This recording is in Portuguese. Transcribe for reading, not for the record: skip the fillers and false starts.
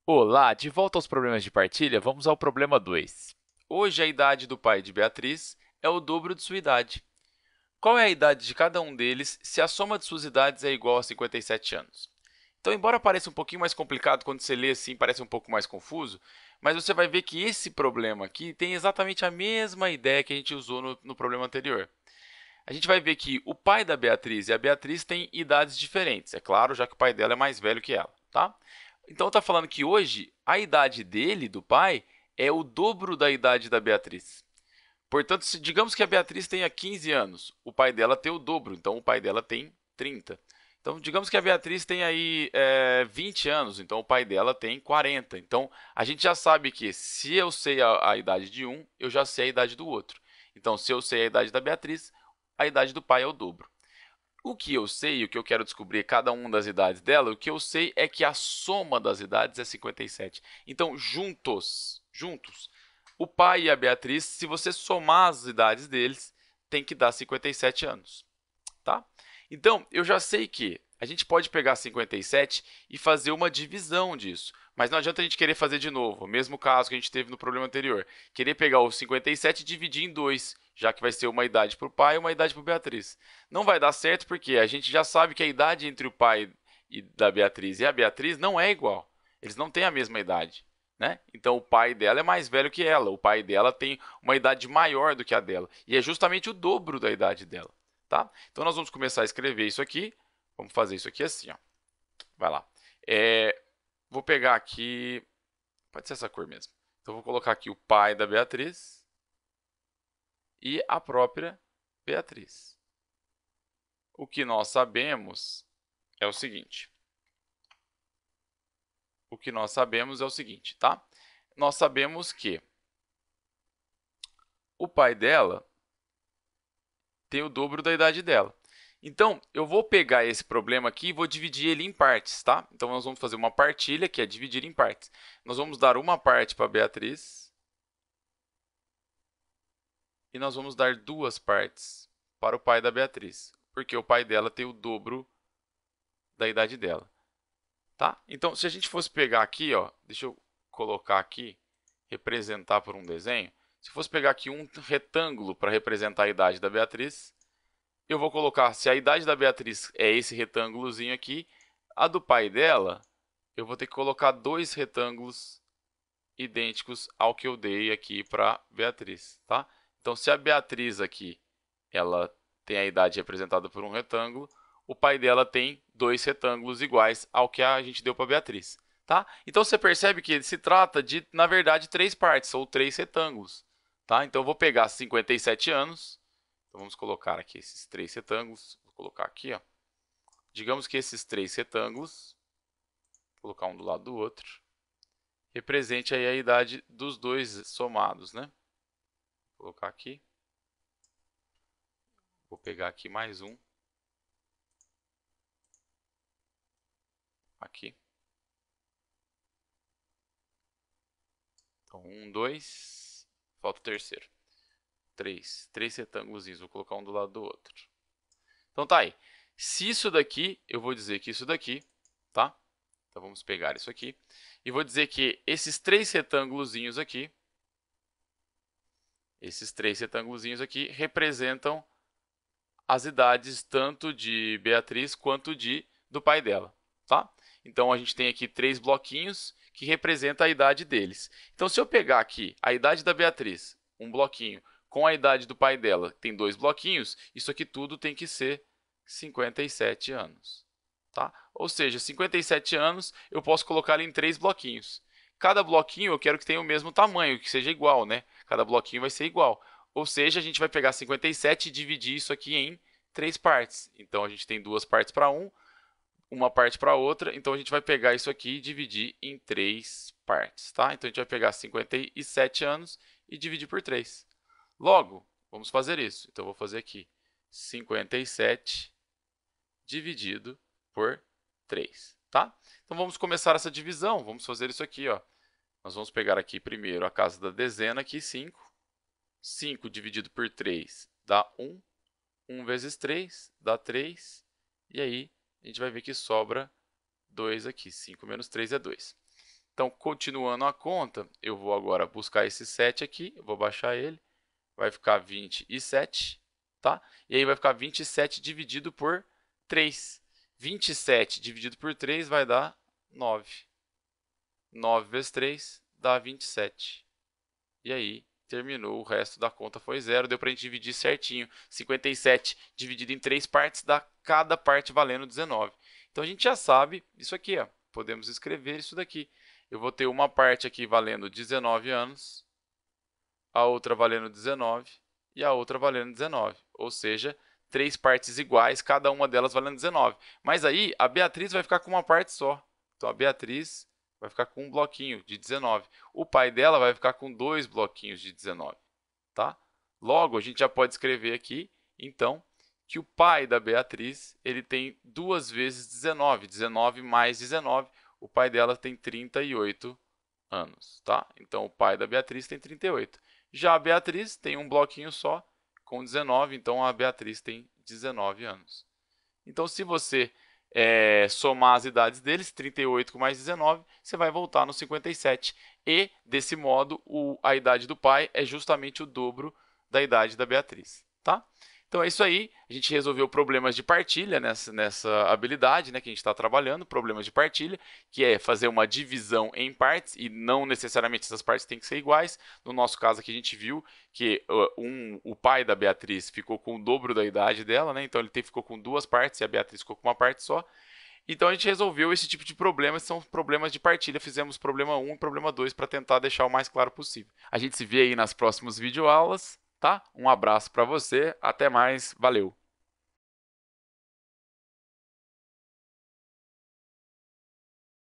Olá, de volta aos problemas de partilha, vamos ao problema 2. Hoje a idade do pai de Beatriz é o dobro de sua idade. Qual é a idade de cada um deles se a soma de suas idades é igual a 57 anos? Então, embora pareça um pouquinho mais complicado quando você lê assim, parece um pouco mais confuso, mas você vai ver que esse problema aqui tem exatamente a mesma ideia que a gente usou no problema anterior. A gente vai ver que o pai da Beatriz e a Beatriz têm idades diferentes, é claro, já que o pai dela é mais velho que ela, tá? Então está falando que hoje a idade dele, do pai, é o dobro da idade da Beatriz. Portanto, se digamos que a Beatriz tenha 15 anos, o pai dela tem o dobro, então o pai dela tem 30. Então, digamos que a Beatriz tem aí 20 anos, então o pai dela tem 40. Então, a gente já sabe que se eu sei a idade de um, eu já sei a idade do outro. Então, se eu sei a idade da Beatriz, a idade do pai é o dobro. O que eu sei, o que eu quero descobrir cada uma das idades dela, o que eu sei é que a soma das idades é 57. Então, juntos, o pai e a Beatriz, se você somar as idades deles, tem que dar 57 anos, tá? Então, eu já sei que a gente pode pegar 57 e fazer uma divisão disso. Mas não adianta a gente querer fazer de novo, o mesmo caso que a gente teve no problema anterior. Querer pegar o 57 e dividir em dois, já que vai ser uma idade para o pai e uma idade para a Beatriz. Não vai dar certo porque a gente já sabe que a idade entre o pai da Beatriz e a Beatriz não é igual. Eles não têm a mesma idade. Né? Então o pai dela é mais velho que ela. O pai dela tem uma idade maior do que a dela. E é justamente o dobro da idade dela. Tá? Então nós vamos começar a escrever isso aqui. Vamos fazer isso aqui assim, ó. Vai lá. Vou pegar aqui, pode ser essa cor mesmo. Então vou colocar aqui o pai da Beatriz e a própria Beatriz. O que nós sabemos é o seguinte. O que nós sabemos é o seguinte, tá? Nós sabemos que o pai dela tem o dobro da idade dela. Então, eu vou pegar esse problema aqui e vou dividir ele em partes, tá? Então, nós vamos fazer uma partilha, que é dividir em partes. Nós vamos dar uma parte para a Beatriz e nós vamos dar duas partes para o pai da Beatriz, porque o pai dela tem o dobro da idade dela, tá? Então, se a gente fosse pegar aqui, ó, deixa eu colocar aqui, representar por um desenho. Se fosse pegar aqui um retângulo para representar a idade da Beatriz, eu vou colocar, se a idade da Beatriz é esse retângulozinho aqui, a do pai dela, eu vou ter que colocar dois retângulos idênticos ao que eu dei aqui para Beatriz, tá? Então, se a Beatriz aqui, ela tem a idade representada por um retângulo, o pai dela tem dois retângulos iguais ao que a gente deu para Beatriz, tá? Então, você percebe que se trata de, na verdade, três partes, ou três retângulos, tá? Então, eu vou pegar 57 anos, então vamos colocar aqui esses três retângulos, vou colocar aqui, ó. Digamos que esses três retângulos, vou colocar um do lado do outro, represente aí a idade dos dois somados, né? Vou colocar aqui. Vou pegar aqui mais um. Aqui. Então, um, dois. Falta o terceiro. Três. Três retângulos. Vou colocar um do lado do outro. Então tá aí. Se isso daqui, eu vou dizer que isso daqui, tá? Então vamos pegar isso aqui. E vou dizer que esses três retângulos aqui, representam as idades tanto de Beatriz quanto do pai dela, tá? Então a gente tem aqui três bloquinhos que representam a idade deles. Então se eu pegar aqui a idade da Beatriz, um bloquinho, com a idade do pai dela, tem dois bloquinhos, isso aqui tudo tem que ser 57 anos, tá? Ou seja, 57 anos eu posso colocar em três bloquinhos. Cada bloquinho eu quero que tenha o mesmo tamanho, que seja igual, né? Cada bloquinho vai ser igual. Ou seja, a gente vai pegar 57 e dividir isso aqui em três partes. Então a gente tem duas partes para um, uma parte para outra. Então a gente vai pegar isso aqui e dividir em três partes, tá? Então a gente vai pegar 57 anos e dividir por 3. Logo, vamos fazer isso. Então eu vou fazer aqui 57 dividido por 3, tá? Então vamos começar essa divisão. Vamos fazer isso aqui, ó. Nós vamos pegar aqui primeiro a casa da dezena, aqui 5. 5 dividido por 3 dá 1. 1 vezes 3 dá 3. E aí a gente vai ver que sobra 2 aqui. 5 menos 3 é 2. Então, continuando a conta, eu vou agora buscar esse 7 aqui, eu vou baixar ele, vai ficar 27, tá? E aí vai ficar 27 dividido por 3. 27 dividido por 3 vai dar 9. 9 vezes 3 dá 27. E aí, terminou, o resto da conta foi zero, deu para a gente dividir certinho. 57 dividido em 3 partes dá cada parte valendo 19. Então, a gente já sabe isso aqui, ó. Podemos escrever isso daqui. Eu vou ter uma parte aqui valendo 19 anos, a outra valendo 19 e a outra valendo 19. Ou seja, 3 partes iguais, cada uma delas valendo 19. Mas aí, a Beatriz vai ficar com uma parte só. Então, a Beatriz vai ficar com um bloquinho de 19. O pai dela vai ficar com 2 bloquinhos de 19. Tá? Logo, a gente já pode escrever aqui, então, que o pai da Beatriz ele tem 2 vezes 19. 19 mais 19. O pai dela tem 38 anos. Tá? Então, o pai da Beatriz tem 38. Já a Beatriz tem um bloquinho só, com 19. Então, a Beatriz tem 19 anos. Então, se você somar as idades deles, 38 com mais 19, você vai voltar no 57. E, desse modo, a idade do pai é justamente o dobro da idade da Beatriz. Tá? Então, é isso aí. A gente resolveu problemas de partilha nessa habilidade, né, que a gente está trabalhando, problemas de partilha, que é fazer uma divisão em partes, e não necessariamente essas partes têm que ser iguais. No nosso caso aqui, a gente viu que o pai da Beatriz ficou com o dobro da idade dela, né? Então ele ficou com 2 partes e a Beatriz ficou com uma parte só. Então a gente resolveu esse tipo de problemas, são problemas de partilha. Fizemos problema 1 e problema 2 para tentar deixar o mais claro possível. A gente se vê aí nas próximas videoaulas, tá? Um abraço para você, até mais, valeu!